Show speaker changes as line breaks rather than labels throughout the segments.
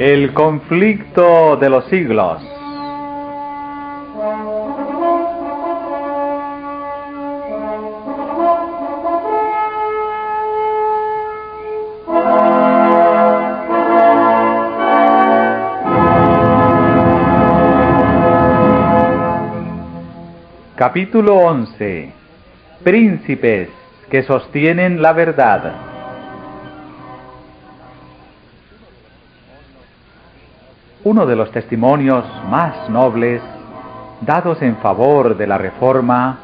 El conflicto de los siglos. Capítulo 11. Príncipes que sostienen la verdad. Uno de los testimonios más nobles dados en favor de la Reforma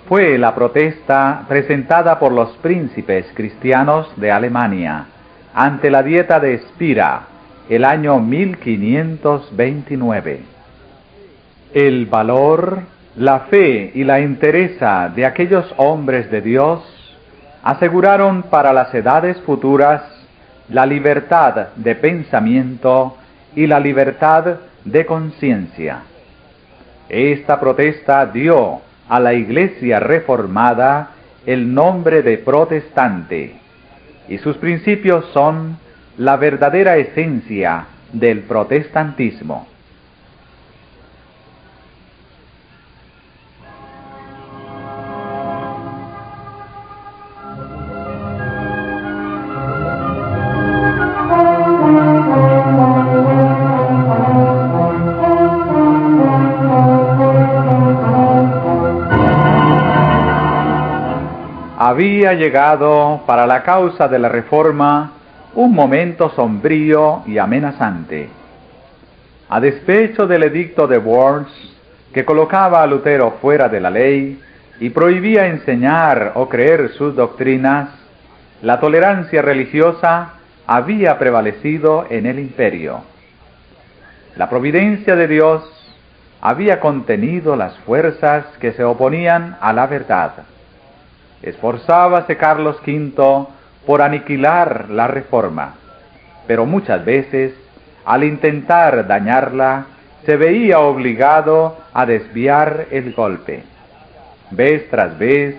fue la protesta presentada por los príncipes cristianos de Alemania ante la Dieta de Spira el año 1529. El valor, la fe y la entereza de aquellos hombres de Dios aseguraron para las edades futuras la libertad de pensamiento y la libertad de conciencia. Esta protesta dio a la Iglesia reformada el nombre de protestante, y sus principios son la verdadera esencia del protestantismo. Había llegado para la causa de la Reforma un momento sombrío y amenazante. A despecho del edicto de Worms, que colocaba a Lutero fuera de la ley y prohibía enseñar o creer sus doctrinas, la tolerancia religiosa había prevalecido en el imperio. La providencia de Dios había contenido las fuerzas que se oponían a la verdad. Esforzábase Carlos V por aniquilar la Reforma, pero muchas veces, al intentar dañarla, se veía obligado a desviar el golpe. Vez tras vez,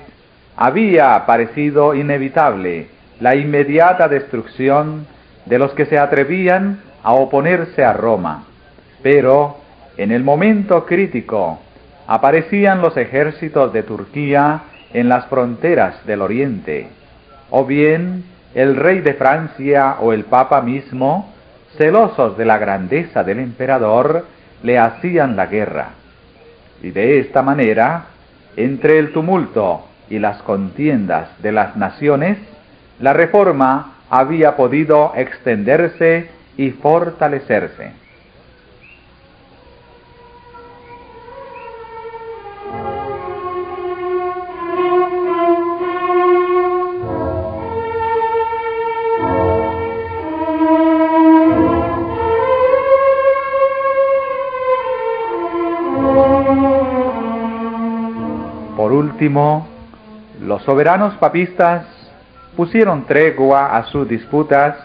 había parecido inevitable la inmediata destrucción de los que se atrevían a oponerse a Roma, pero, en el momento crítico, aparecían los ejércitos de Turquía en las fronteras del Oriente, o bien el rey de Francia o el Papa mismo, celosos de la grandeza del emperador, le hacían la guerra. Y de esta manera, entre el tumulto y las contiendas de las naciones, la Reforma había podido extenderse y fortalecerse. Por último, los soberanos papistas pusieron tregua a sus disputas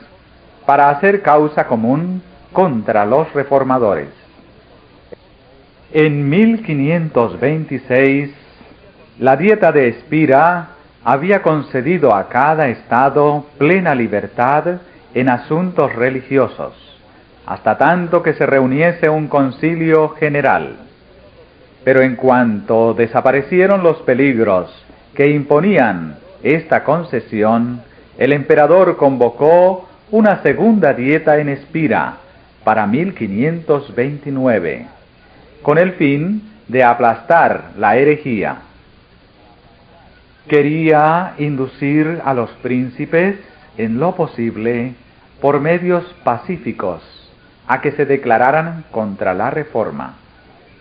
para hacer causa común contra los reformadores. En 1526, la Dieta de Spira había concedido a cada estado plena libertad en asuntos religiosos, hasta tanto que se reuniese un concilio general. Pero en cuanto desaparecieron los peligros que imponían esta concesión, el emperador convocó una segunda dieta en Spira para 1529, con el fin de aplastar la herejía. Quería inducir a los príncipes, en lo posible, por medios pacíficos, a que se declararan contra la Reforma.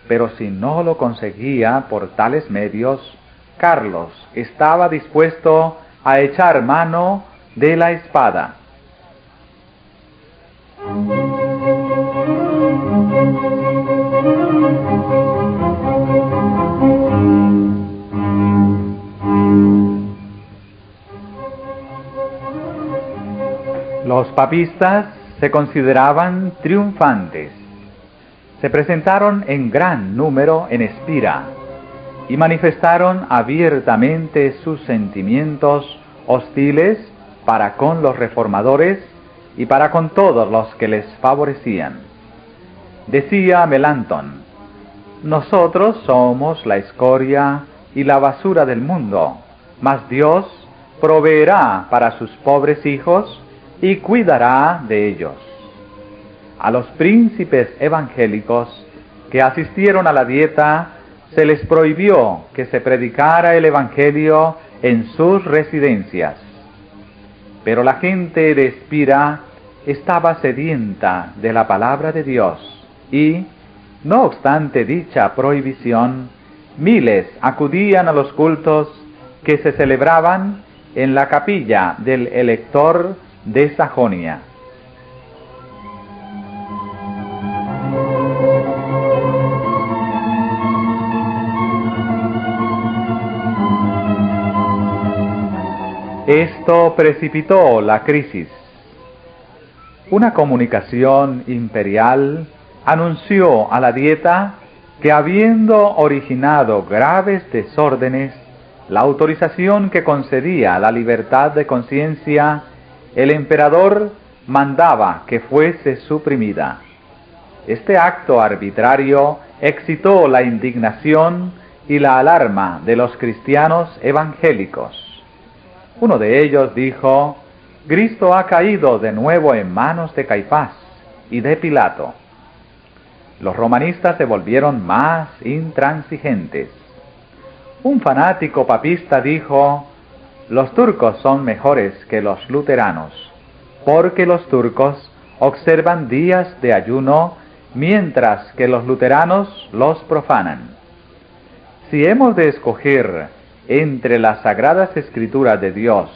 Pero si no lo conseguía por tales medios, Carlos estaba dispuesto a echar mano de la espada. Los papistas se consideraban triunfantes. Se presentaron en gran número en Spira y manifestaron abiertamente sus sentimientos hostiles para con los reformadores y para con todos los que les favorecían. Decía Melanchthon: nosotros somos la escoria y la basura del mundo, mas Dios proveerá para sus pobres hijos y cuidará de ellos. A los príncipes evangélicos que asistieron a la dieta se les prohibió que se predicara el evangelio en sus residencias. Pero la gente de Espira estaba sedienta de la palabra de Dios y, no obstante dicha prohibición, miles acudían a los cultos que se celebraban en la capilla del Elector de Sajonia. Esto precipitó la crisis. Una comunicación imperial anunció a la dieta que, habiendo originado graves desórdenes, la autorización que concedía la libertad de conciencia, el emperador mandaba que fuese suprimida. Este acto arbitrario excitó la indignación y la alarma de los cristianos evangélicos. Uno de ellos dijo: Cristo ha caído de nuevo en manos de Caifás y de Pilato. Los romanistas se volvieron más intransigentes. Un fanático papista dijo: los turcos son mejores que los luteranos, porque los turcos observan días de ayuno, mientras que los luteranos los profanan. Si hemos de escoger entre las sagradas escrituras de Dios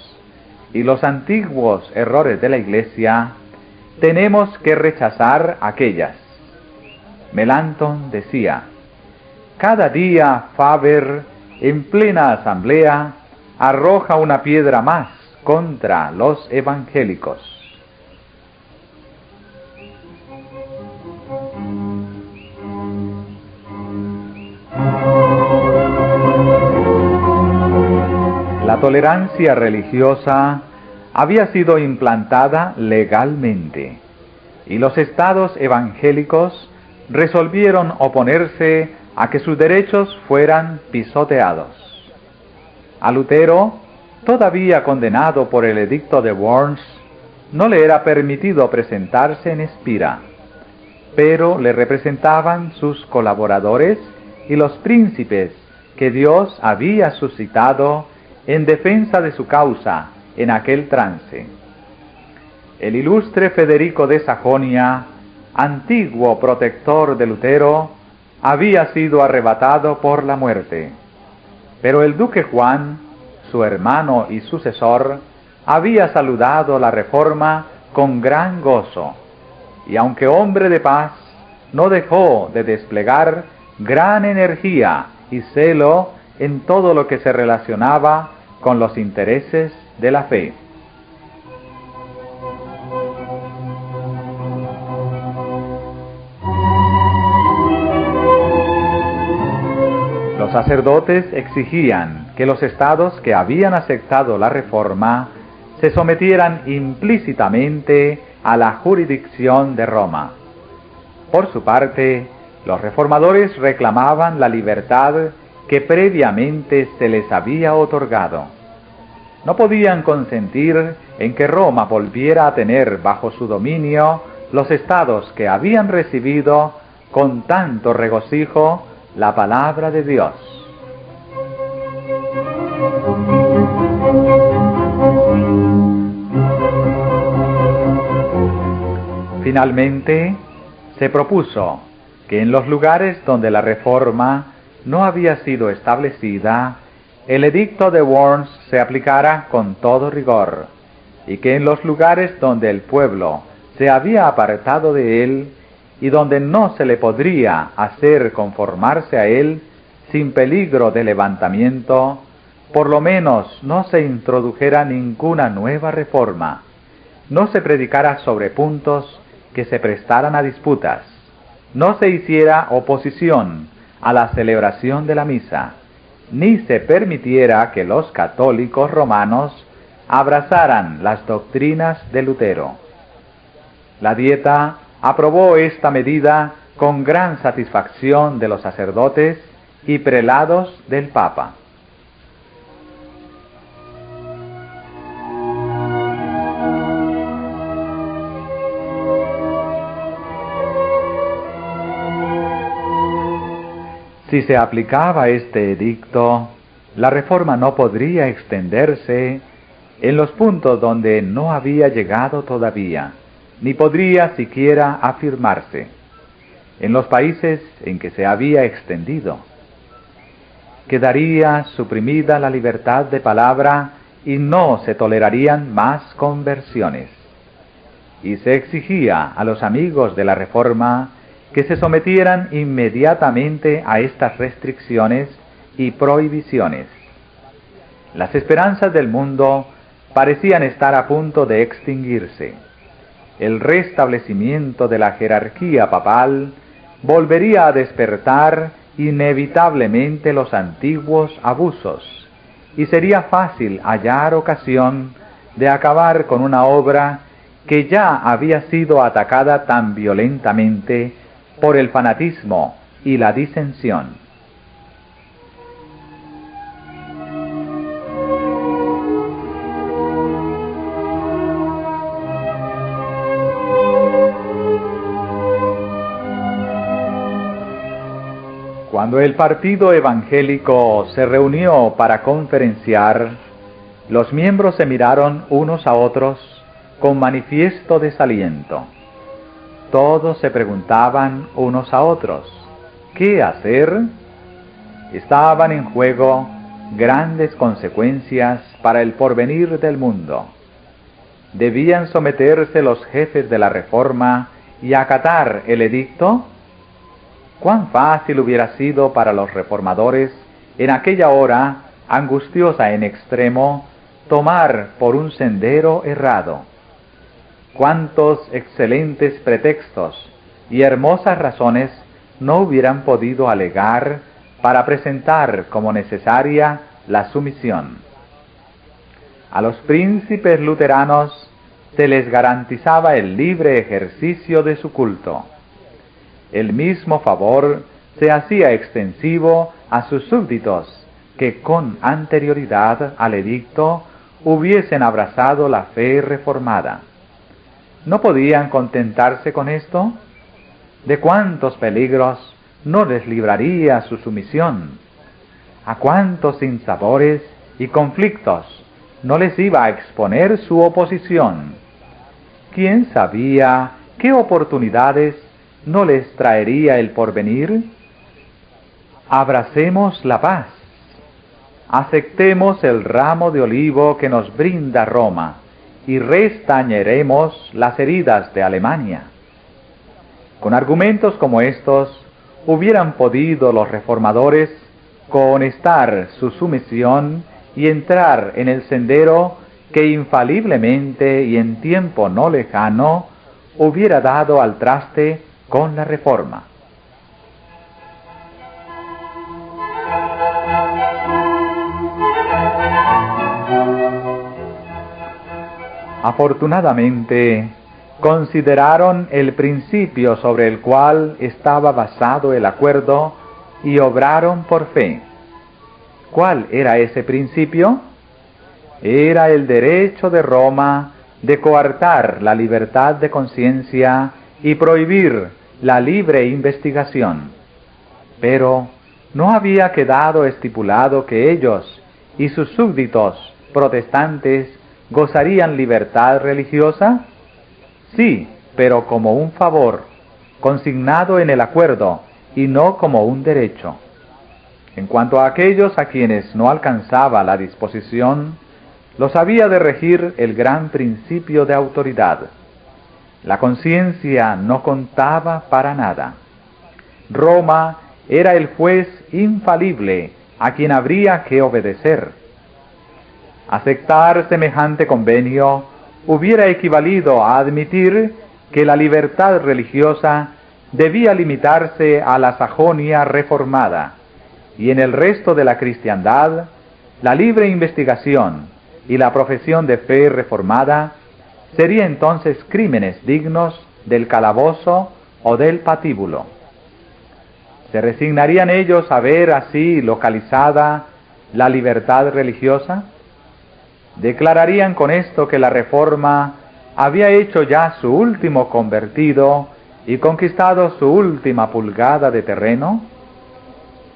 y los antiguos errores de la Iglesia, tenemos que rechazar aquellas. Melanchthon decía: cada día Faber, en plena asamblea, arroja una piedra más contra los evangélicos. La tolerancia religiosa había sido implantada legalmente, y los estados evangélicos resolvieron oponerse a que sus derechos fueran pisoteados. A Lutero, todavía condenado por el edicto de Worms, no le era permitido presentarse en Espira, pero le representaban sus colaboradores y los príncipes que Dios había suscitado en defensa de su causa en aquel trance. El ilustre Federico de Sajonia, antiguo protector de Lutero, había sido arrebatado por la muerte, pero el duque Juan, su hermano y sucesor, había saludado la reforma con gran gozo, y aunque hombre de paz, no dejó de desplegar gran energía y celo en todo lo que se relacionaba con los intereses de la fe. Los sacerdotes exigían que los estados que habían aceptado la reforma se sometieran implícitamente a la jurisdicción de Roma. Por su parte, los reformadores reclamaban la libertad que previamente se les había otorgado. No podían consentir en que Roma volviera a tener bajo su dominio los estados que habían recibido con tanto regocijo la palabra de Dios. Finalmente, se propuso que en los lugares donde la reforma no había sido establecida, el edicto de Worms se aplicara con todo rigor, y que en los lugares donde el pueblo se había apartado de él y donde no se le podría hacer conformarse a él sin peligro de levantamiento, por lo menos no se introdujera ninguna nueva reforma, no se predicara sobre puntos que se prestaran a disputas, no se hiciera oposición a la celebración de la misa, ni se permitiera que los católicos romanos abrazaran las doctrinas de Lutero. La Dieta aprobó esta medida con gran satisfacción de los sacerdotes y prelados del Papa. Si se aplicaba este edicto, la reforma no podría extenderse en los puntos donde no había llegado todavía, ni podría siquiera afirmarse en los países en que se había extendido. Quedaría suprimida la libertad de palabra y no se tolerarían más conversiones. Y se exigía a los amigos de la Reforma que se sometieran inmediatamente a estas restricciones y prohibiciones. Las esperanzas del mundo parecían estar a punto de extinguirse. El restablecimiento de la jerarquía papal volvería a despertar inevitablemente los antiguos abusos, y sería fácil hallar ocasión de acabar con una obra que ya había sido atacada tan violentamente por el fanatismo y la disensión. Cuando el partido evangélico se reunió para conferenciar, los miembros se miraron unos a otros con manifiesto desaliento. Todos se preguntaban unos a otros, ¿qué hacer? Estaban en juego grandes consecuencias para el porvenir del mundo. ¿Debían someterse los jefes de la Reforma y acatar el edicto? Cuán fácil hubiera sido para los reformadores, en aquella hora angustiosa en extremo, tomar por un sendero errado. Cuántos excelentes pretextos y hermosas razones no hubieran podido alegar para presentar como necesaria la sumisión. A los príncipes luteranos se les garantizaba el libre ejercicio de su culto. El mismo favor se hacía extensivo a sus súbditos que con anterioridad al edicto hubiesen abrazado la fe reformada. ¿No podían contentarse con esto? ¿De cuántos peligros no les libraría su sumisión? ¿A cuántos sinsabores y conflictos no les iba a exponer su oposición? ¿Quién sabía qué oportunidades no les traería el porvenir? Abracemos la paz. Aceptemos el ramo de olivo que nos brinda Roma y restañeremos las heridas de Alemania. Con argumentos como estos, hubieran podido los reformadores cohonestar su sumisión y entrar en el sendero que infaliblemente y en tiempo no lejano hubiera dado al traste con la Reforma. Afortunadamente, consideraron el principio sobre el cual estaba basado el acuerdo y obraron por fe. ¿Cuál era ese principio? Era el derecho de Roma de coartar la libertad de conciencia y prohibir la libre investigación. Pero ¿no había quedado estipulado que ellos y sus súbditos protestantes gozarían libertad religiosa? Sí, pero como un favor, consignado en el acuerdo, y no como un derecho. En cuanto a aquellos a quienes no alcanzaba la disposición, los había de regir el gran principio de autoridad. La conciencia no contaba para nada. Roma era el juez infalible a quien habría que obedecer. Aceptar semejante convenio hubiera equivalido a admitir que la libertad religiosa debía limitarse a la Sajonia reformada, y en el resto de la cristiandad, la libre investigación y la profesión de fe reformada serían entonces crímenes dignos del calabozo o del patíbulo. ¿Se resignarían ellos a ver así localizada la libertad religiosa? ¿Declararían con esto que la Reforma había hecho ya su último convertido y conquistado su última pulgada de terreno?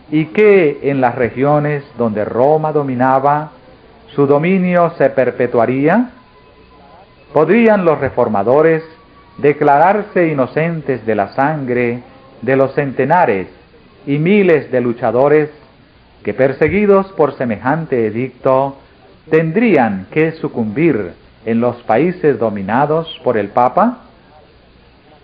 ¿Y que en las regiones donde Roma dominaba, su dominio se perpetuaría? ¿Podrían los reformadores declararse inocentes de la sangre de los centenares y miles de luchadores que, perseguidos por semejante edicto, tendrían que sucumbir en los países dominados por el Papa?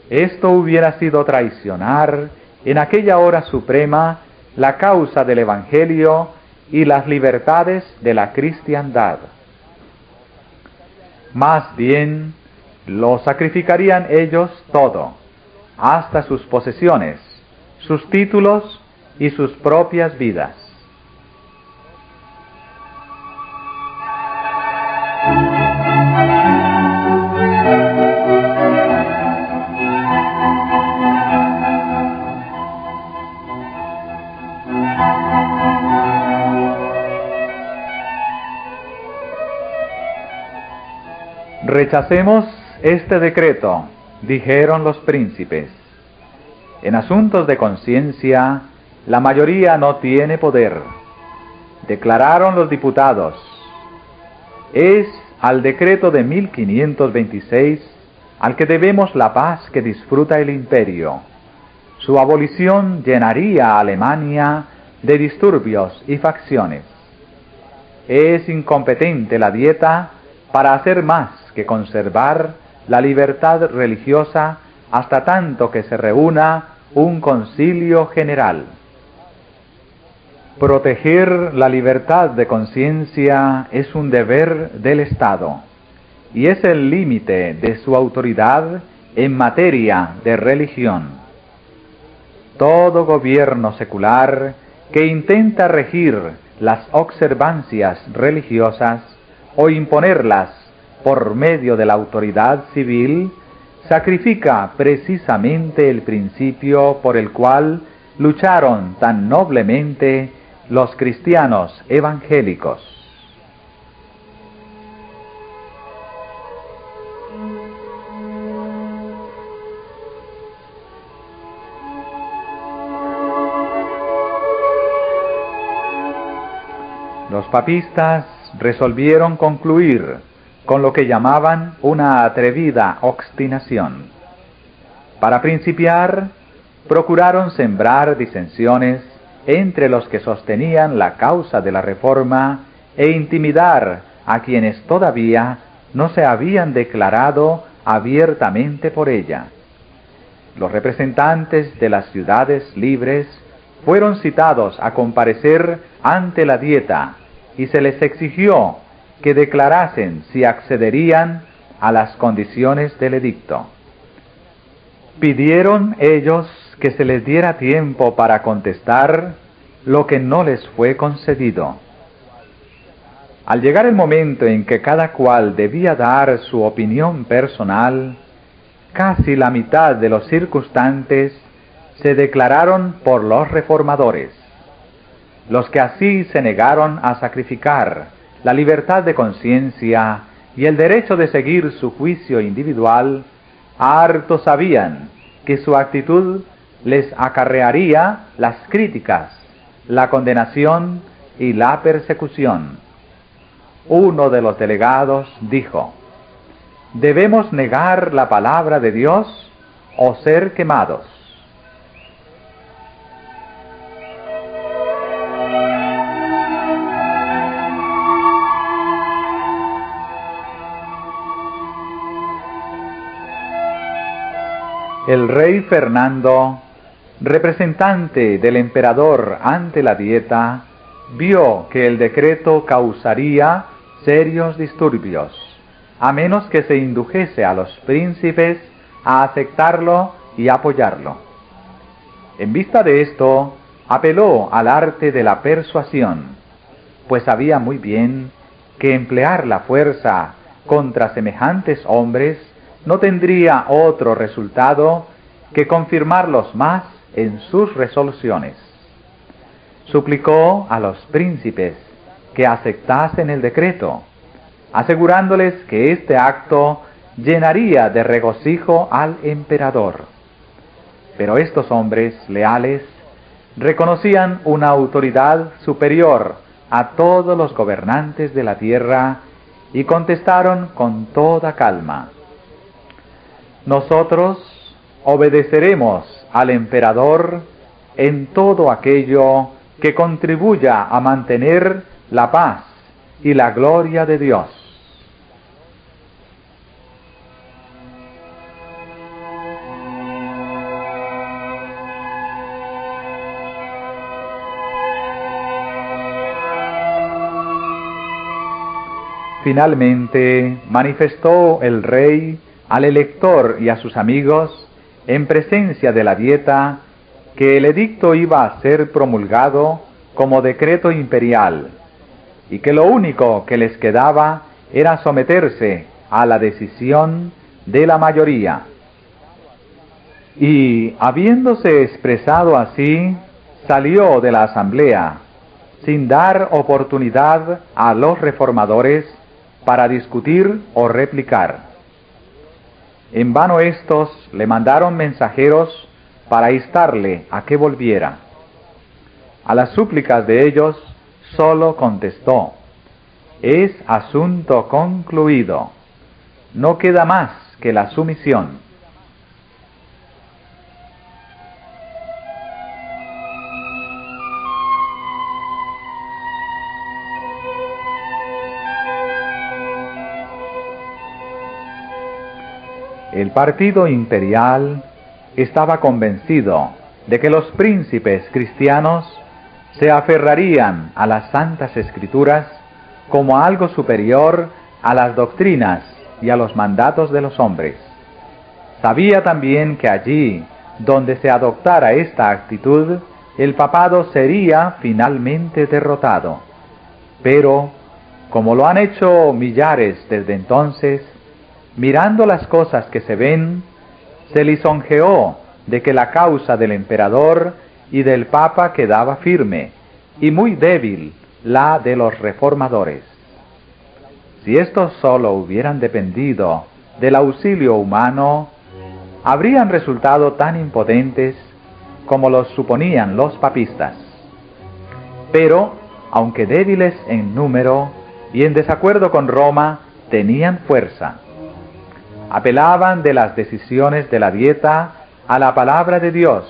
Esto hubiera sido traicionar en aquella hora suprema la causa del Evangelio y las libertades de la cristiandad. Más bien, lo sacrificarían ellos todo, hasta sus posesiones, sus títulos y sus propias vidas. Rechacemos este decreto, dijeron los príncipes. En asuntos de conciencia, la mayoría no tiene poder. Declararon los diputados. Es al decreto de 1526 al que debemos la paz que disfruta el imperio. Su abolición llenaría a Alemania de disturbios y facciones. Es incompetente la Dieta para hacer más que conservar la libertad religiosa hasta tanto que se reúna un concilio general. Proteger la libertad de conciencia es un deber del Estado y es el límite de su autoridad en materia de religión. Todo gobierno secular que intenta regir las observancias religiosas o imponerlas por medio de la autoridad civil, sacrifica precisamente el principio por el cual lucharon tan noblemente los cristianos evangélicos. Los papistas resolvieron concluir con lo que llamaban una atrevida obstinación. Para principiar, procuraron sembrar disensiones entre los que sostenían la causa de la Reforma e intimidar a quienes todavía no se habían declarado abiertamente por ella. Los representantes de las ciudades libres fueron citados a comparecer ante la Dieta y se les exigió que declarasen si accederían a las condiciones del edicto. Pidieron ellos que se les diera tiempo para contestar, lo que no les fue concedido. Al llegar el momento en que cada cual debía dar su opinión personal, casi la mitad de los circunstantes se declararon por los reformadores. Los que así se negaron a sacrificar la libertad de conciencia y el derecho de seguir su juicio individual, harto sabían que su actitud les acarrearía las críticas, la condenación y la persecución. Uno de los delegados dijo: «¿Debemos negar la palabra de Dios o ser quemados?». El rey Fernando, representante del emperador ante la Dieta, vio que el decreto causaría serios disturbios, a menos que se indujese a los príncipes a aceptarlo y apoyarlo. En vista de esto, apeló al arte de la persuasión, pues sabía muy bien que emplear la fuerza contra semejantes hombres no tendría otro resultado que confirmarlos más en sus resoluciones. Suplicó a los príncipes que aceptasen el decreto, asegurándoles que este acto llenaría de regocijo al emperador. Pero estos hombres leales reconocían una autoridad superior a todos los gobernantes de la tierra y contestaron con toda calma: nosotros obedeceremos al emperador en todo aquello que contribuya a mantener la paz y la gloria de Dios. Finalmente manifestó el rey al elector y a sus amigos, en presencia de la Dieta, que el edicto iba a ser promulgado como decreto imperial, y que lo único que les quedaba era someterse a la decisión de la mayoría. Y, habiéndose expresado así, salió de la asamblea, sin dar oportunidad a los reformadores para discutir o replicar. En vano éstos le mandaron mensajeros para instarle a que volviera. A las súplicas de ellos sólo contestó: es asunto concluido, no queda más que la sumisión. El partido imperial estaba convencido de que los príncipes cristianos se aferrarían a las Santas Escrituras como algo superior a las doctrinas y a los mandatos de los hombres. Sabía también que allí donde se adoptara esta actitud, el papado sería finalmente derrotado. Pero, como lo han hecho millares desde entonces, mirando las cosas que se ven, se lisonjeó de que la causa del emperador y del papa quedaba firme, y muy débil la de los reformadores. Si estos solo hubieran dependido del auxilio humano, habrían resultado tan impotentes como los suponían los papistas. Pero, aunque débiles en número y en desacuerdo con Roma, tenían fuerza. Apelaban de las decisiones de la Dieta a la palabra de Dios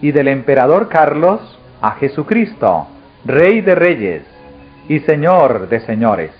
y del emperador Carlos a Jesucristo, Rey de Reyes y Señor de Señores.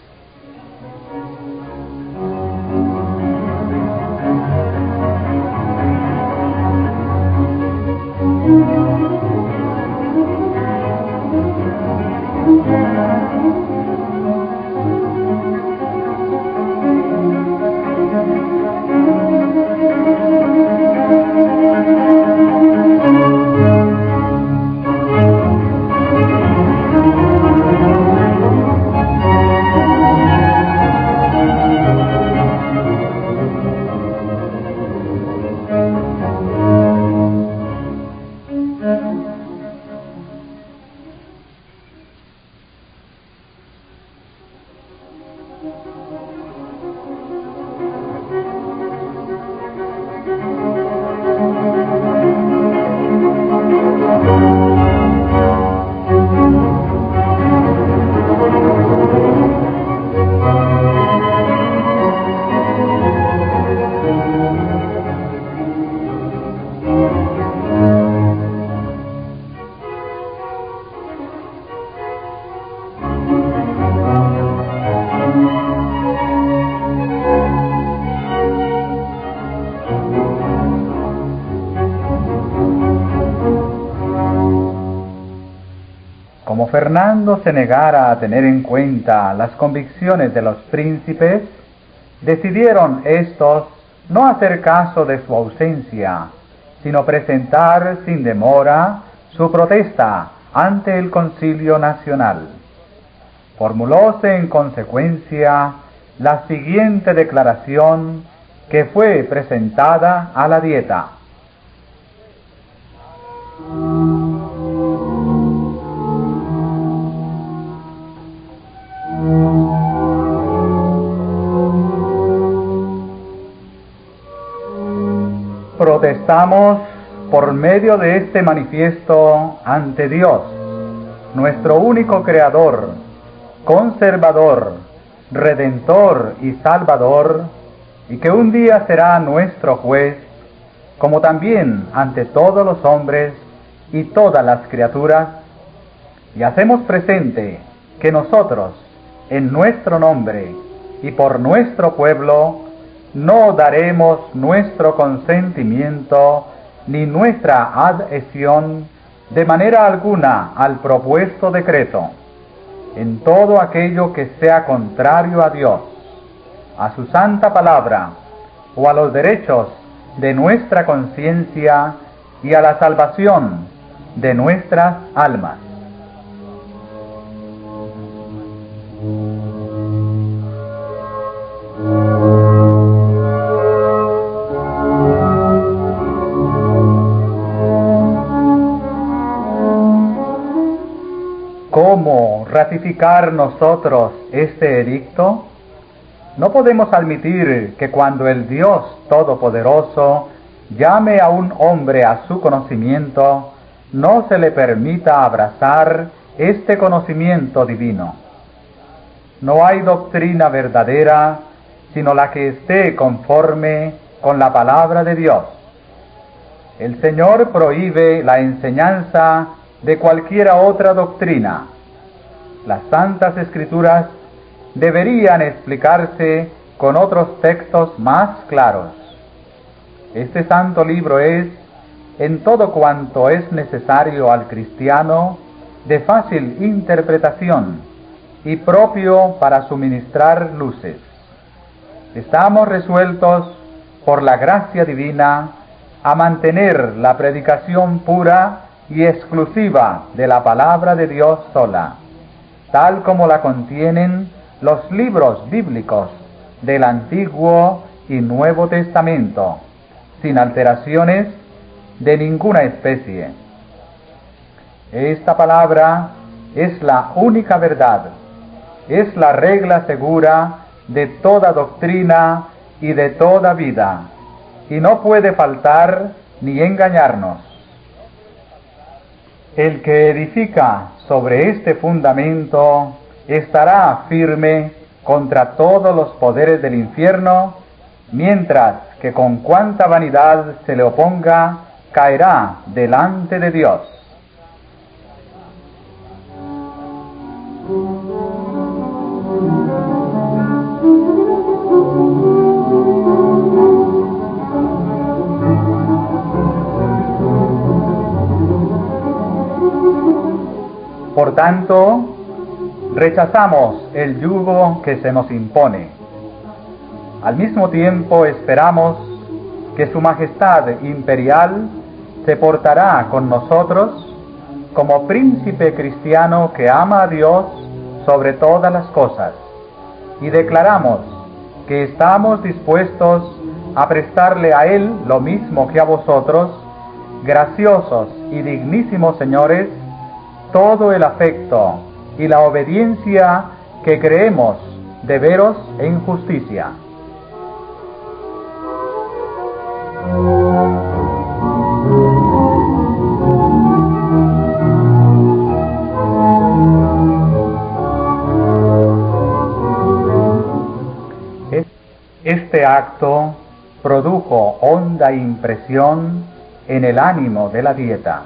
Como Fernando se negara a tener en cuenta las convicciones de los príncipes, decidieron estos no hacer caso de su ausencia, sino presentar sin demora su protesta ante el Concilio Nacional. Formulóse en consecuencia la siguiente declaración que fue presentada a la dieta. Protestamos por medio de este manifiesto ante Dios, nuestro único Creador, Conservador, Redentor y Salvador, y que un día será nuestro juez, como también ante todos los hombres y todas las criaturas, y hacemos presente que nosotros, en nuestro nombre y por nuestro pueblo, no daremos nuestro consentimiento ni nuestra adhesión de manera alguna al propuesto decreto, en todo aquello que sea contrario a Dios, a su santa palabra o a los derechos de nuestra conciencia y a la salvación de nuestras almas. ¿Cómo ratificar nosotros este edicto? No podemos admitir que cuando el Dios Todopoderoso llame a un hombre a su conocimiento, no se le permita abrazar este conocimiento divino. No hay doctrina verdadera, sino la que esté conforme con la palabra de Dios. El Señor prohíbe la enseñanza de cualquiera otra doctrina. Las Santas Escrituras deberían explicarse con otros textos más claros. Este santo libro es, en todo cuanto es necesario al cristiano, de fácil interpretación y propio para suministrar luces. Estamos resueltos, por la gracia divina, a mantener la predicación pura y exclusiva de la palabra de Dios sola, tal como la contienen los libros bíblicos del Antiguo y Nuevo Testamento, sin alteraciones de ninguna especie. Esta palabra es la única verdad, es la regla segura de toda doctrina y de toda vida, y no puede faltar ni engañarnos. El que edifica sobre este fundamento estará firme contra todos los poderes del infierno, mientras que con cuanta vanidad se le oponga, caerá delante de Dios. Por tanto, rechazamos el yugo que se nos impone. Al mismo tiempo esperamos que Su Majestad Imperial se portará con nosotros como príncipe cristiano que ama a Dios sobre todas las cosas, y declaramos que estamos dispuestos a prestarle a Él lo mismo que a vosotros, graciosos y dignísimos señores, todo el afecto y la obediencia que creemos deberos en justicia. Este acto produjo honda impresión en el ánimo de la dieta.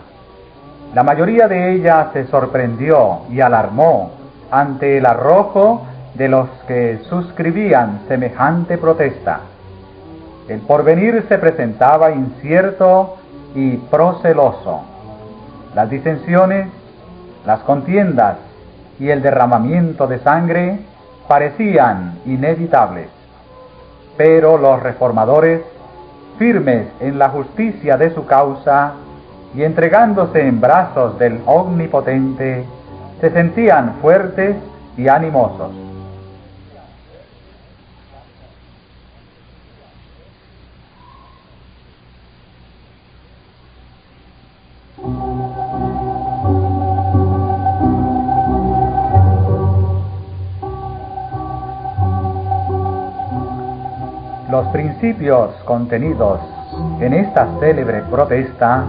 La mayoría de ella se sorprendió y alarmó ante el arrojo de los que suscribían semejante protesta. El porvenir se presentaba incierto y proceloso. Las disensiones, las contiendas y el derramamiento de sangre parecían inevitables. Pero los reformadores, firmes en la justicia de su causa y entregándose en brazos del Omnipotente, se sentían fuertes y animosos. Los principios contenidos en esta célebre protesta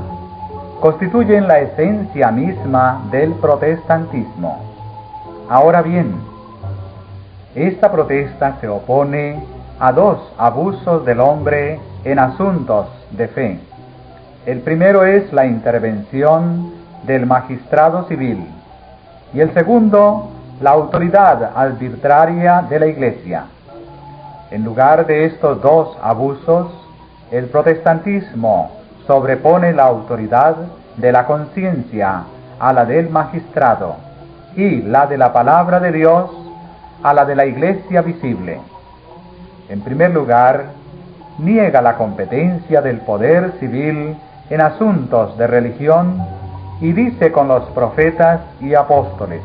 constituyen la esencia misma del protestantismo. Ahora bien, esta protesta se opone a dos abusos del hombre en asuntos de fe. El primero es la intervención del magistrado civil y el segundo, la autoridad arbitraria de la Iglesia. En lugar de estos dos abusos, el protestantismo sobrepone la autoridad de la conciencia a la del magistrado y la de la palabra de Dios a la de la Iglesia visible. En primer lugar, niega la competencia del poder civil en asuntos de religión y dice con los profetas y apóstoles: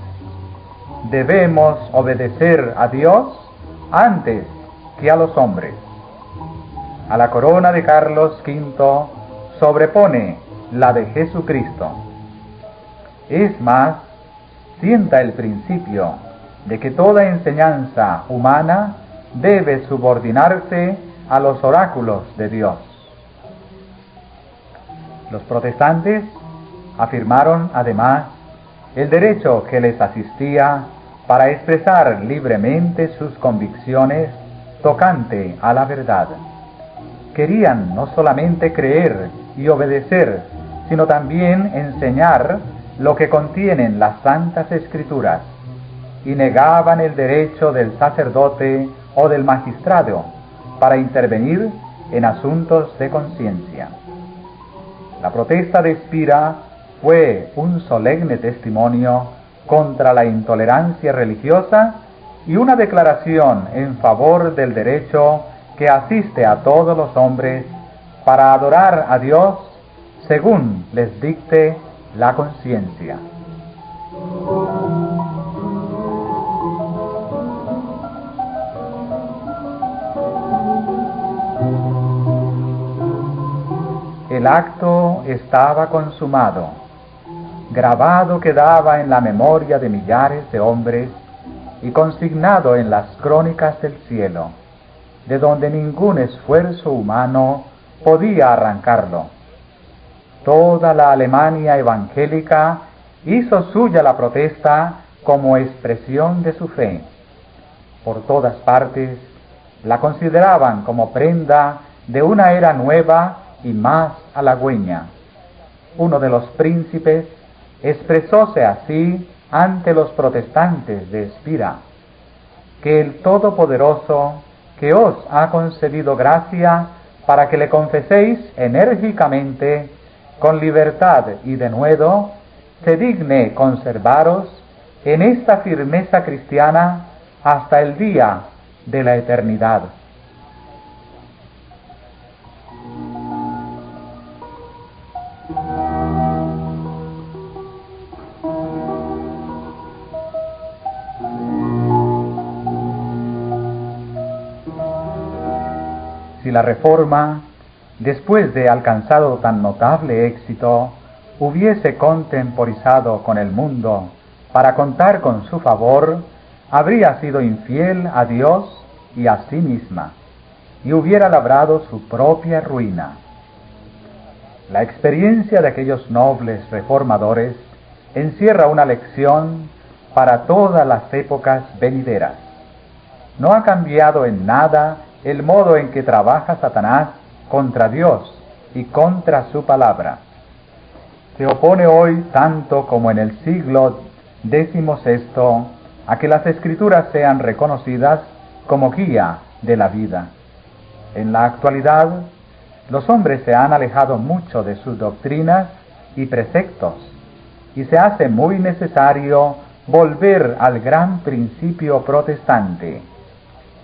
debemos obedecer a Dios antes que a los hombres. A la corona de Carlos V sobrepone la de Jesucristo. Es más, sienta el principio de que toda enseñanza humana debe subordinarse a los oráculos de Dios. Los protestantes afirmaron además el derecho que les asistía para expresar libremente sus convicciones tocante a la verdad. Querían no solamente creer y obedecer, sino también enseñar lo que contienen las Santas Escrituras, y negaban el derecho del sacerdote o del magistrado para intervenir en asuntos de conciencia. La protesta de Spira fue un solemne testimonio contra la intolerancia religiosa y una declaración en favor del derecho que asiste a todos los hombres para adorar a Dios según les dicte la conciencia. El acto estaba consumado. Grabado quedaba en la memoria de millares de hombres y consignado en las crónicas del cielo, de donde ningún esfuerzo humano podía arrancarlo. Toda la Alemania evangélica hizo suya la protesta como expresión de su fe. Por todas partes la consideraban como prenda de una era nueva y más halagüeña. Uno de los príncipes expresóse así ante los protestantes de Spira: que el Todopoderoso, que os ha concedido gracia para que le confeséis enérgicamente, con libertad y denuedo, se digne conservaros en esta firmeza cristiana hasta el día de la eternidad. Si la Reforma, después de alcanzado tan notable éxito, hubiese contemporizado con el mundo para contar con su favor, habría sido infiel a Dios y a sí misma, y hubiera labrado su propia ruina. La experiencia de aquellos nobles reformadores encierra una lección para todas las épocas venideras. No ha cambiado en nada el modo en que trabaja Satanás contra Dios y contra su palabra. Se opone hoy, tanto como en el siglo XVI, a que las Escrituras sean reconocidas como guía de la vida. En la actualidad, los hombres se han alejado mucho de sus doctrinas y preceptos, y se hace muy necesario volver al gran principio protestante: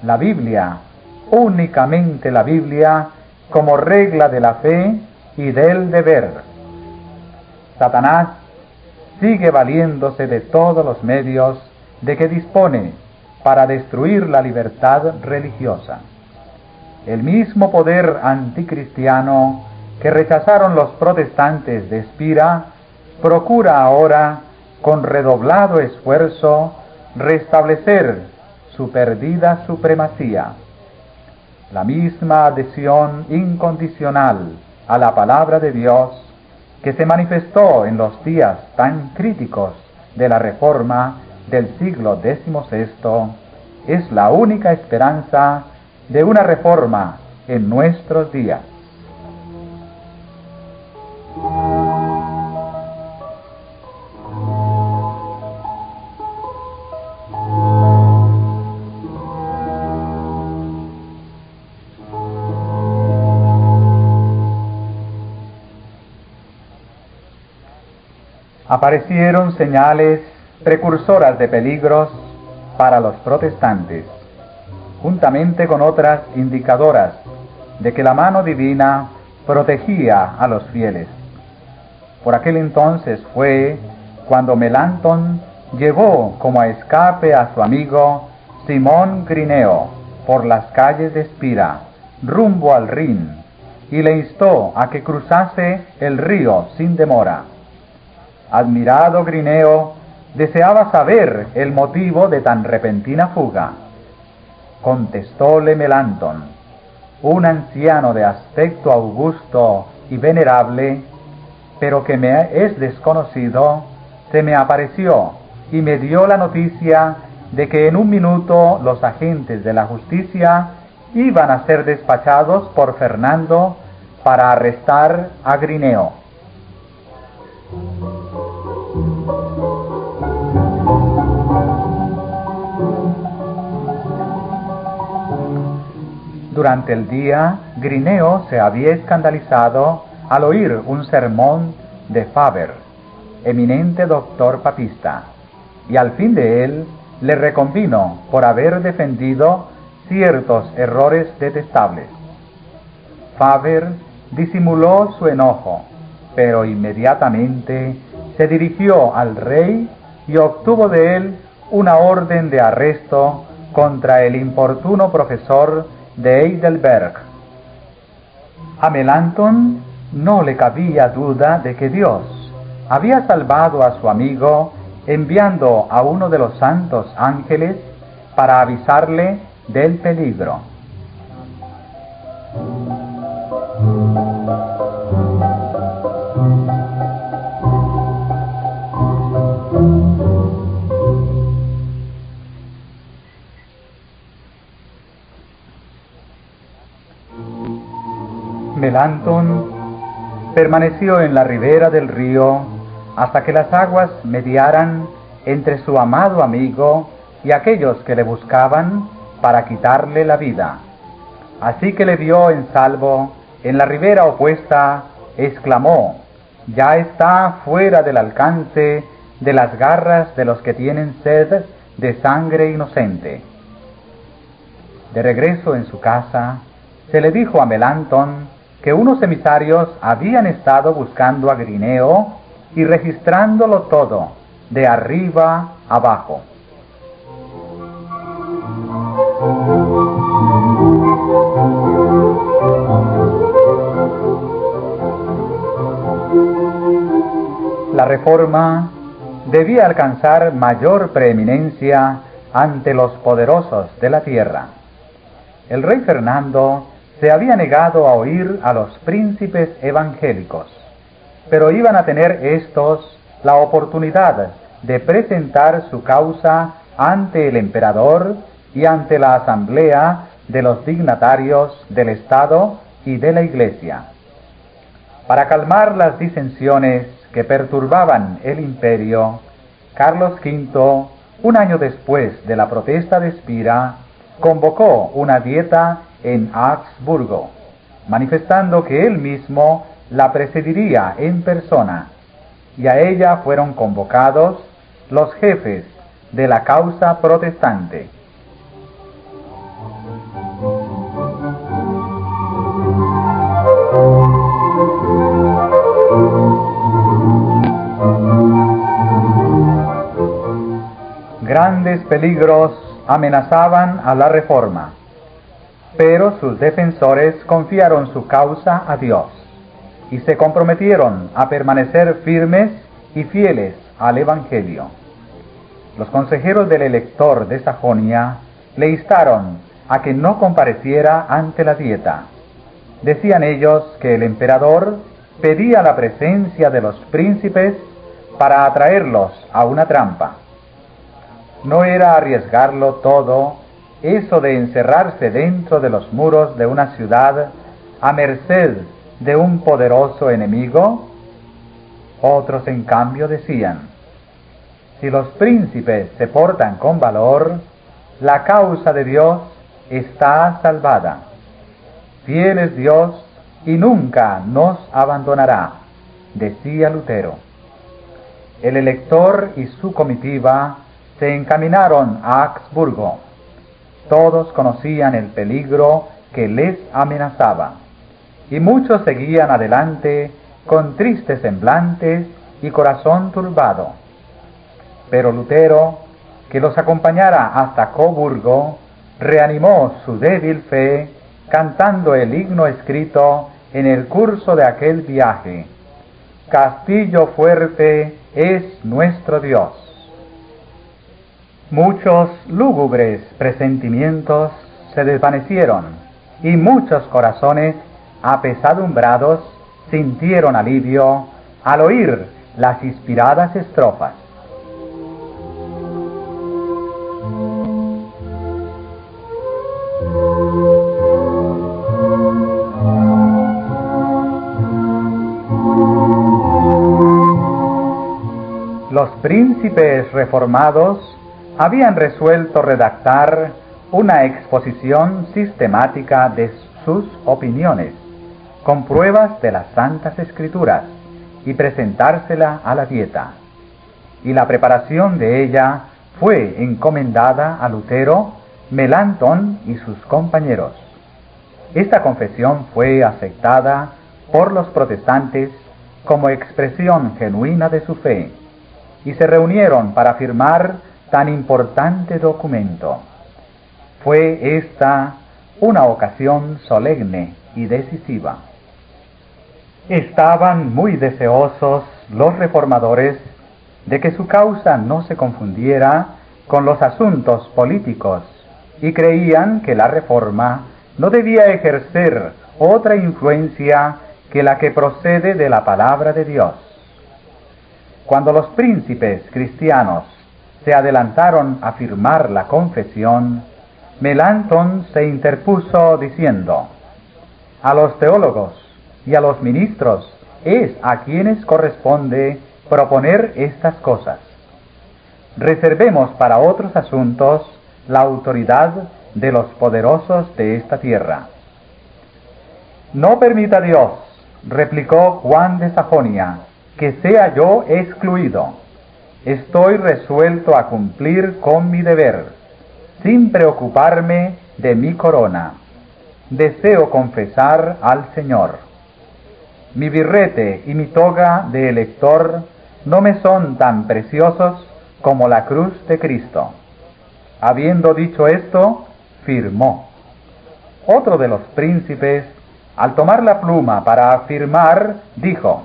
la Biblia, únicamente la Biblia, como regla de la fe y del deber. Satanás sigue valiéndose de todos los medios de que dispone para destruir la libertad religiosa. El mismo poder anticristiano que rechazaron los protestantes de Spira procura ahora, con redoblado esfuerzo, restablecer su perdida supremacía. la misma adhesión incondicional a la palabra de Dios que se manifestó en los días tan críticos de la Reforma del siglo XVI, es la única esperanza de una reforma en nuestros días. Aparecieron señales precursoras de peligros para los protestantes, juntamente con otras indicadoras de que la mano divina protegía a los fieles. Por aquel entonces fue cuando Melanchthon llevó como a escape a su amigo Simón Grineo por las calles de Espira, rumbo al Rin, y le instó a que cruzase el río sin demora. Admirado Grineo deseaba saber el motivo de tan repentina fuga. Contestóle Melanchthon: un anciano de aspecto augusto y venerable, pero que me es desconocido, se me apareció y me dio la noticia de que en un minuto los agentes de la justicia iban a ser despachados por Fernando para arrestar a Grineo. Durante el día, Grineo se había escandalizado al oír un sermón de Faber, eminente doctor papista, y al fin de él le reconvino por haber defendido ciertos errores detestables. Faber disimuló su enojo, pero inmediatamente se dirigió al rey y obtuvo de él una orden de arresto contra el importuno profesor de Heidelberg. A Melanchthon no le cabía duda de que Dios había salvado a su amigo enviando a uno de los santos ángeles para avisarle del peligro. Melanchthon permaneció en la ribera del río hasta que las aguas mediaran entre su amado amigo y aquellos que le buscaban para quitarle la vida. Así que le vio en salvo en la ribera opuesta, exclamó: ya está fuera del alcance de las garras de los que tienen sed de sangre inocente. De regreso en su casa, se le dijo a Melanchthon que unos emisarios habían estado buscando a Grineo y registrándolo todo, de arriba abajo. La Reforma debía alcanzar mayor preeminencia ante los poderosos de la tierra. El rey Fernando se había negado a oír a los príncipes evangélicos, pero iban a tener estos la oportunidad de presentar su causa ante el emperador y ante la asamblea de los dignatarios del Estado y de la Iglesia. Para calmar las disensiones que perturbaban el imperio, Carlos V, un año después de la protesta de Espira, convocó una dieta en Augsburgo, manifestando que él mismo la presidiría en persona, y a ella fueron convocados los jefes de la causa protestante. Grandes peligros amenazaban a la Reforma, pero sus defensores confiaron su causa a Dios y se comprometieron a permanecer firmes y fieles al Evangelio. Los consejeros del elector de Sajonia le instaron a que no compareciera ante la dieta. Decían ellos que el emperador pedía la presencia de los príncipes para atraerlos a una trampa. No era arriesgarlo todo eso de encerrarse dentro de los muros de una ciudad a merced de un poderoso enemigo. Otros, en cambio, decían: si los príncipes se portan con valor, la causa de Dios está salvada. Fiel es Dios y nunca nos abandonará, decía Lutero. El elector y su comitiva se encaminaron a Augsburgo. Todos conocían el peligro que les amenazaba, y muchos seguían adelante con tristes semblantes y corazón turbado. Pero Lutero, que los acompañara hasta Coburgo, reanimó su débil fe cantando el himno escrito en el curso de aquel viaje: Castillo fuerte es nuestro Dios. Muchos lúgubres presentimientos se desvanecieron y muchos corazones apesadumbrados sintieron alivio al oír las inspiradas estrofas. Los príncipes reformados habían resuelto redactar una exposición sistemática de sus opiniones, con pruebas de las Santas Escrituras, y presentársela a la dieta. Y la preparación de ella fue encomendada a Lutero, Melanchthon y sus compañeros. Esta confesión fue aceptada por los protestantes como expresión genuina de su fe, y se reunieron para firmar tan importante documento. Fue esta una ocasión solemne y decisiva. Estaban muy deseosos los reformadores de que su causa no se confundiera con los asuntos políticos, y creían que la reforma no debía ejercer otra influencia que la que procede de la palabra de Dios. Cuando los príncipes cristianos se adelantaron a firmar la confesión, Melanchthon se interpuso diciendo: a los teólogos y a los ministros es a quienes corresponde proponer estas cosas. Reservemos para otros asuntos la autoridad de los poderosos de esta tierra. No permita Dios, replicó Juan de Sajonia, que sea yo excluido. Estoy resuelto a cumplir con mi deber, sin preocuparme de mi corona. Deseo confesar al Señor. Mi birrete y mi toga de elector no me son tan preciosos como la cruz de Cristo. Habiendo dicho esto, firmó. Otro de los príncipes, al tomar la pluma para firmar, dijo: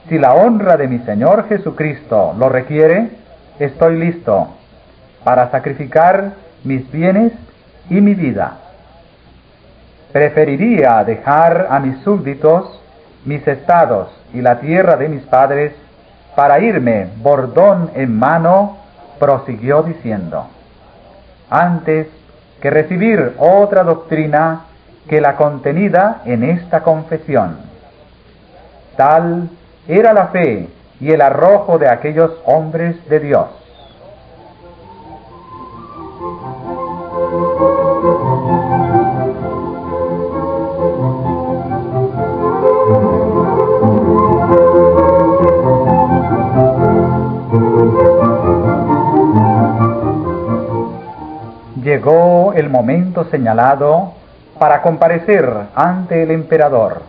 si la honra de mi Señor Jesucristo lo requiere, estoy listo para sacrificar mis bienes y mi vida. Preferiría dejar a mis súbditos, mis estados y la tierra de mis padres para irme bordón en mano, prosiguió diciendo, antes que recibir otra doctrina que la contenida en esta confesión. Tal era la fe y el arrojo de aquellos hombres de Dios. Llegó el momento señalado para comparecer ante el emperador.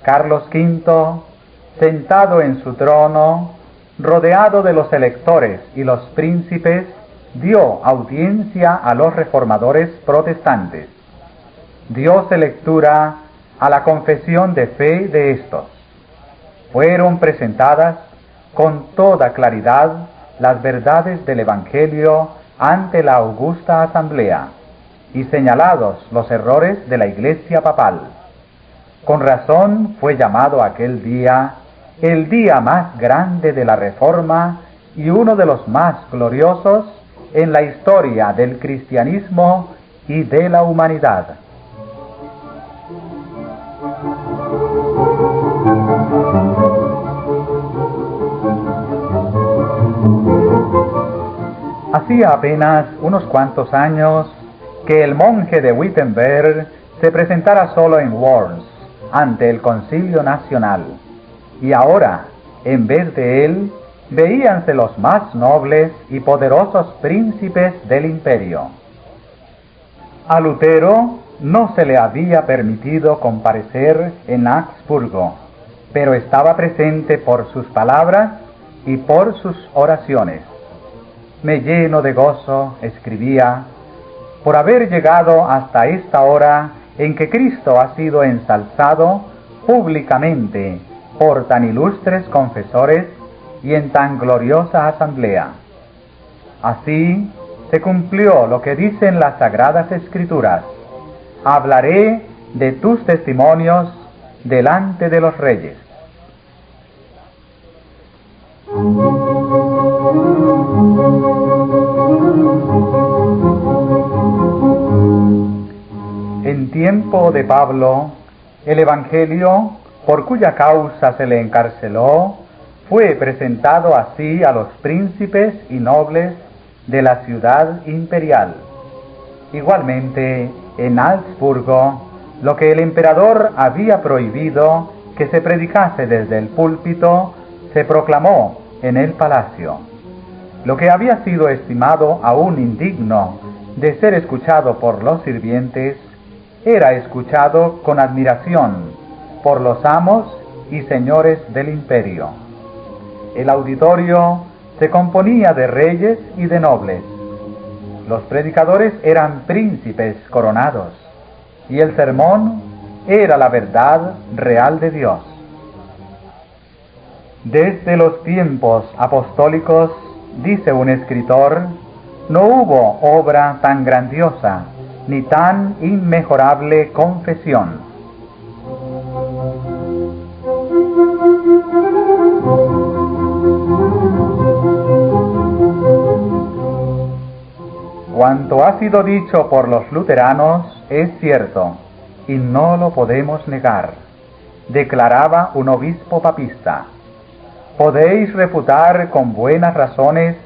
Carlos V, sentado en su trono, rodeado de los electores y los príncipes, dio audiencia a los reformadores protestantes. Dióse lectura a la confesión de fe de estos. Fueron presentadas con toda claridad las verdades del Evangelio ante la augusta asamblea, y señalados los errores de la Iglesia papal. Con razón fue llamado aquel día el día más grande de la Reforma y uno de los más gloriosos en la historia del cristianismo y de la humanidad. Hacía apenas unos cuantos años que el monje de Wittenberg se presentara solo en Worms ante el Concilio Nacional, y ahora, en vez de él, veíanse los más nobles y poderosos príncipes del imperio. A Lutero no se le había permitido comparecer en Augsburgo, pero estaba presente por sus palabras y por sus oraciones. Me lleno de gozo, escribía, por haber llegado hasta esta hora en que Cristo ha sido ensalzado públicamente por tan ilustres confesores y en tan gloriosa asamblea. Así se cumplió lo que dicen las Sagradas Escrituras: hablaré de tus testimonios delante de los reyes. En tiempo de Pablo, el Evangelio, por cuya causa se le encarceló, fue presentado así a los príncipes y nobles de la ciudad imperial. Igualmente, en Augsburgo, lo que el emperador había prohibido que se predicase desde el púlpito, se proclamó en el palacio. Lo que había sido estimado aún indigno de ser escuchado por los sirvientes, era escuchado con admiración por los amos y señores del imperio. El auditorio se componía de reyes y de nobles. Los predicadores eran príncipes coronados, y el sermón era la verdad real de Dios. Desde los tiempos apostólicos, dice un escritor, no hubo obra tan grandiosa ni tan inmejorable confesión. Cuanto ha sido dicho por los luteranos es cierto, y no lo podemos negar, declaraba un obispo papista. ¿Podéis refutar con buenas razones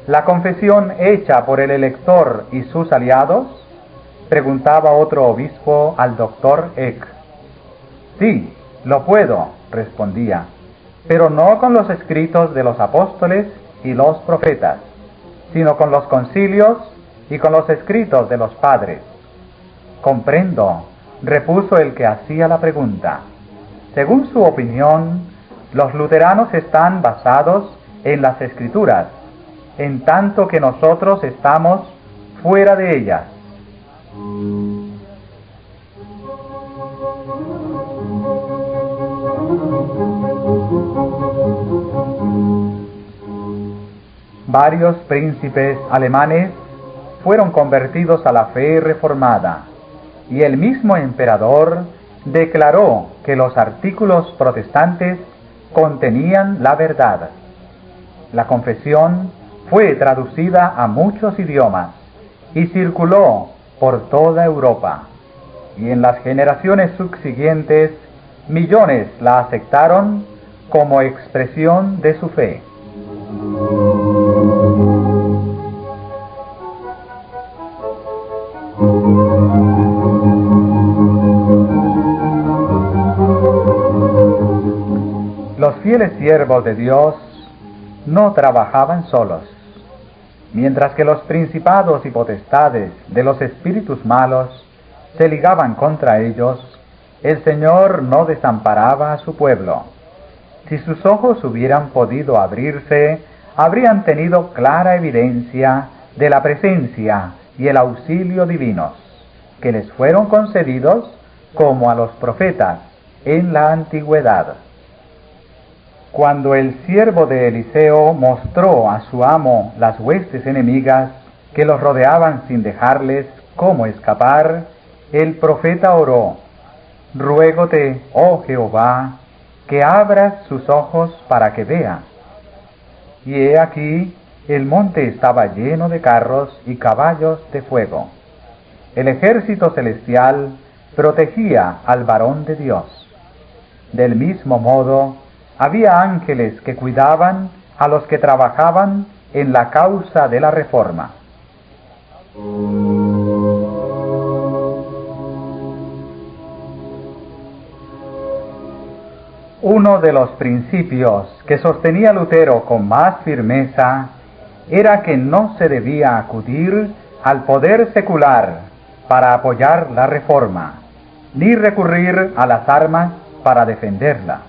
la confesión hecha por el elector y sus aliados?, preguntaba otro obispo al doctor Eck. Sí, lo puedo, respondía, pero no con los escritos de los apóstoles y los profetas, sino con los concilios y con los escritos de los padres. Comprendo, repuso el que hacía la pregunta. Según su opinión, los luteranos están basados en las Escrituras, en tanto que nosotros estamos fuera de ellas. Varios príncipes alemanes fueron convertidos a la fe reformada, y el mismo emperador declaró que los artículos protestantes contenían la verdad. La confesión fue traducida a muchos idiomas y circuló por toda Europa, y en las generaciones subsiguientes millones la aceptaron como expresión de su fe. Los fieles siervos de Dios no trabajaban solos. Mientras que los principados y potestades de los espíritus malos se ligaban contra ellos, el Señor no desamparaba a su pueblo. Si sus ojos hubieran podido abrirse, habrían tenido clara evidencia de la presencia y el auxilio divinos, que les fueron concedidos como a los profetas en la antigüedad. Cuando el siervo de Eliseo mostró a su amo las huestes enemigas que los rodeaban sin dejarles cómo escapar, el profeta oró: ruégote, oh Jehová, que abras sus ojos para que vea. Y he aquí, el monte estaba lleno de carros y caballos de fuego. El ejército celestial protegía al varón de Dios. Del mismo modo, había ángeles que cuidaban a los que trabajaban en la causa de la reforma. Uno de los principios que sostenía Lutero con más firmeza era que no se debía acudir al poder secular para apoyar la reforma, ni recurrir a las armas para defenderla.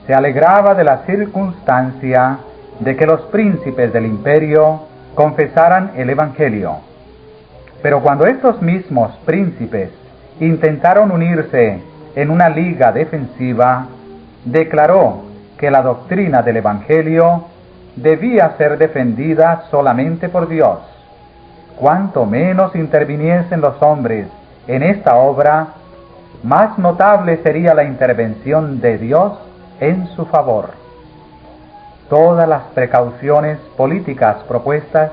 Se alegraba de la circunstancia de que los príncipes del imperio confesaran el Evangelio. Pero cuando estos mismos príncipes intentaron unirse en una liga defensiva, declaró que la doctrina del Evangelio debía ser defendida solamente por Dios. Cuanto menos interviniesen los hombres en esta obra, más notable sería la intervención de Dios en su favor. Todas las precauciones políticas propuestas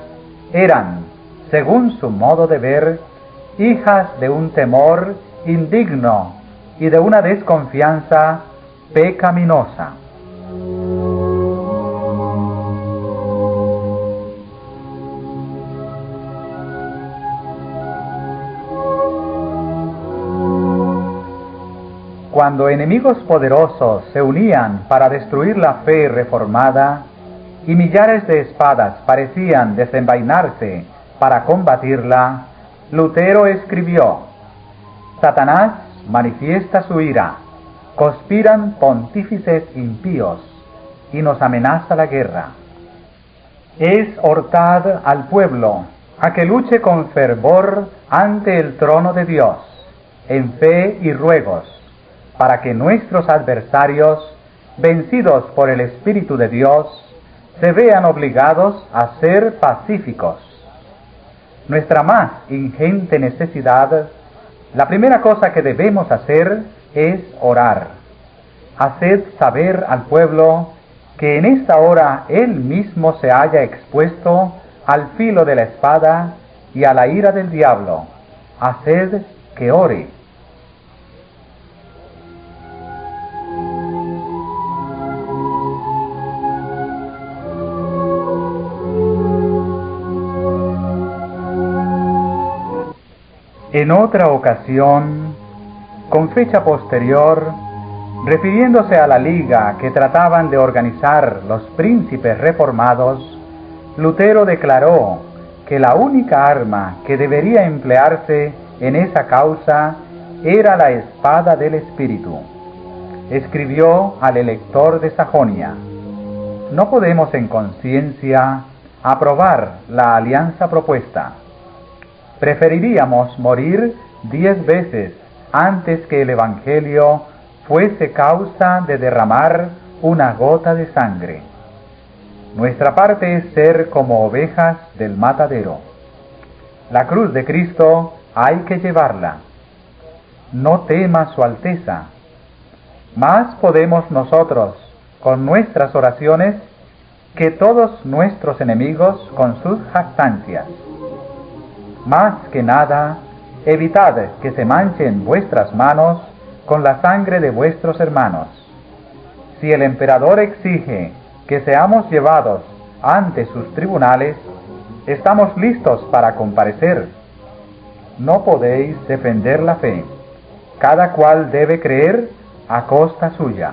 eran, según su modo de ver, hijas de un temor indigno y de una desconfianza pecaminosa. Cuando enemigos poderosos se unían para destruir la fe reformada y millares de espadas parecían desenvainarse para combatirla, Lutero escribió: Satanás manifiesta su ira, conspiran pontífices impíos y nos amenaza la guerra. Exhortad al pueblo a que luche con fervor ante el trono de Dios, en fe y ruegos, para que nuestros adversarios, vencidos por el Espíritu de Dios, se vean obligados a ser pacíficos. Nuestra más ingente necesidad, la primera cosa que debemos hacer es orar. Haced saber al pueblo que en esta hora él mismo se halla expuesto al filo de la espada y a la ira del diablo. Haced que ore. En otra ocasión, con fecha posterior, refiriéndose a la liga que trataban de organizar los príncipes reformados, Lutero declaró que la única arma que debería emplearse en esa causa era la espada del Espíritu. Escribió al elector de Sajonia: no podemos en conciencia aprobar la alianza propuesta. Preferiríamos morir 10 veces antes que el Evangelio fuese causa de derramar una gota de sangre. Nuestra parte es ser como ovejas del matadero. La cruz de Cristo hay que llevarla. No tema su Alteza. Más podemos nosotros con nuestras oraciones que todos nuestros enemigos con sus jactancias. Más que nada, evitad que se manchen vuestras manos con la sangre de vuestros hermanos. Si el emperador exige que seamos llevados ante sus tribunales, estamos listos para comparecer. No podéis defender la fe. Cada cual debe creer a costa suya.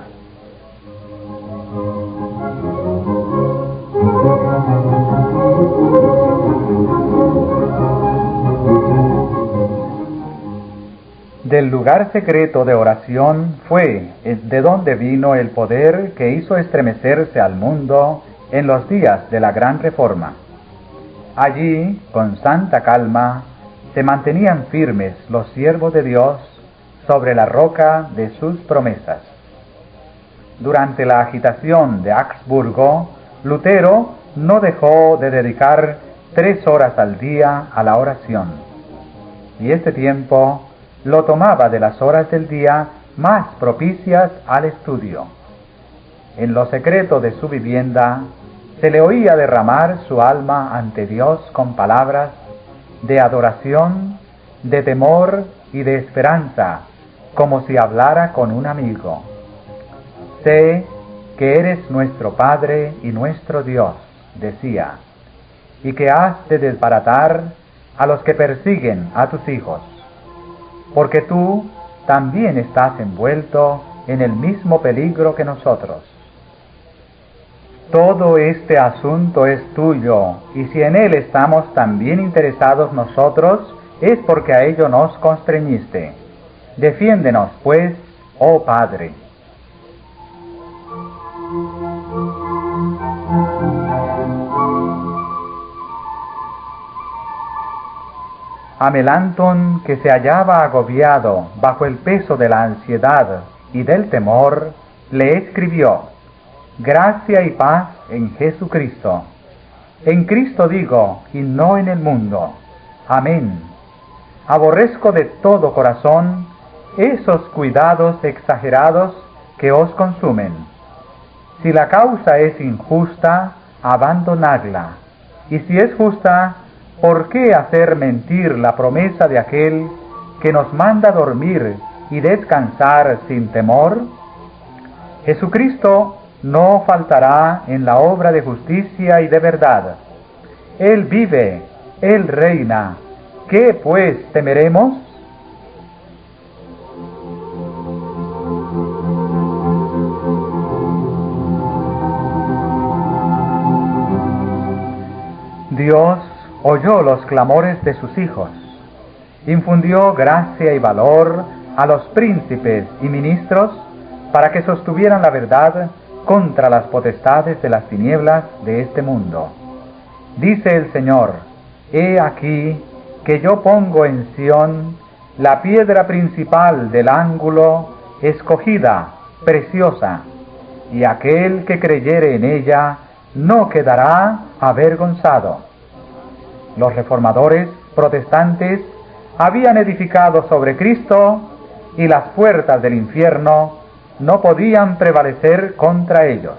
Del lugar secreto de oración fue de donde vino el poder que hizo estremecerse al mundo en los días de la Gran Reforma. Allí, con santa calma, se mantenían firmes los siervos de Dios sobre la roca de sus promesas. Durante la agitación de Augsburgo, Lutero no dejó de dedicar 3 horas al día a la oración. y este tiempo lo tomaba de las horas del día más propicias al estudio. En lo secreto de su vivienda se le oía derramar su alma ante Dios con palabras de adoración, de temor y de esperanza, como si hablara con un amigo. Sé que eres nuestro Padre y nuestro Dios, decía, y que has de desbaratar a los que persiguen a tus hijos, porque tú también estás envuelto en el mismo peligro que nosotros. Todo este asunto es tuyo, y si en él estamos también interesados nosotros, es porque a ello nos constreñiste. Defiéndenos, pues, oh Padre. A Melanton, que se hallaba agobiado bajo el peso de la ansiedad y del temor, le escribió: Gracia y paz en Jesucristo. En Cristo digo, y no en el mundo. Amén. Aborrezco de todo corazón esos cuidados exagerados que os consumen. Si la causa es injusta, abandonadla. Y si es justa, ¿por qué hacer mentir la promesa de aquel que nos manda dormir y descansar sin temor? Jesucristo no faltará en la obra de justicia y de verdad. Él vive, Él reina. ¿Qué pues temeremos? Dios oyó los clamores de sus hijos, infundió gracia y valor a los príncipes y ministros para que sostuvieran la verdad contra las potestades de las tinieblas de este mundo. Dice el Señor: He aquí que yo pongo en Sión la piedra principal del ángulo, escogida, preciosa, y aquel que creyere en ella no quedará avergonzado. Los reformadores protestantes habían edificado sobre Cristo, y las puertas del infierno no podían prevalecer contra ellos.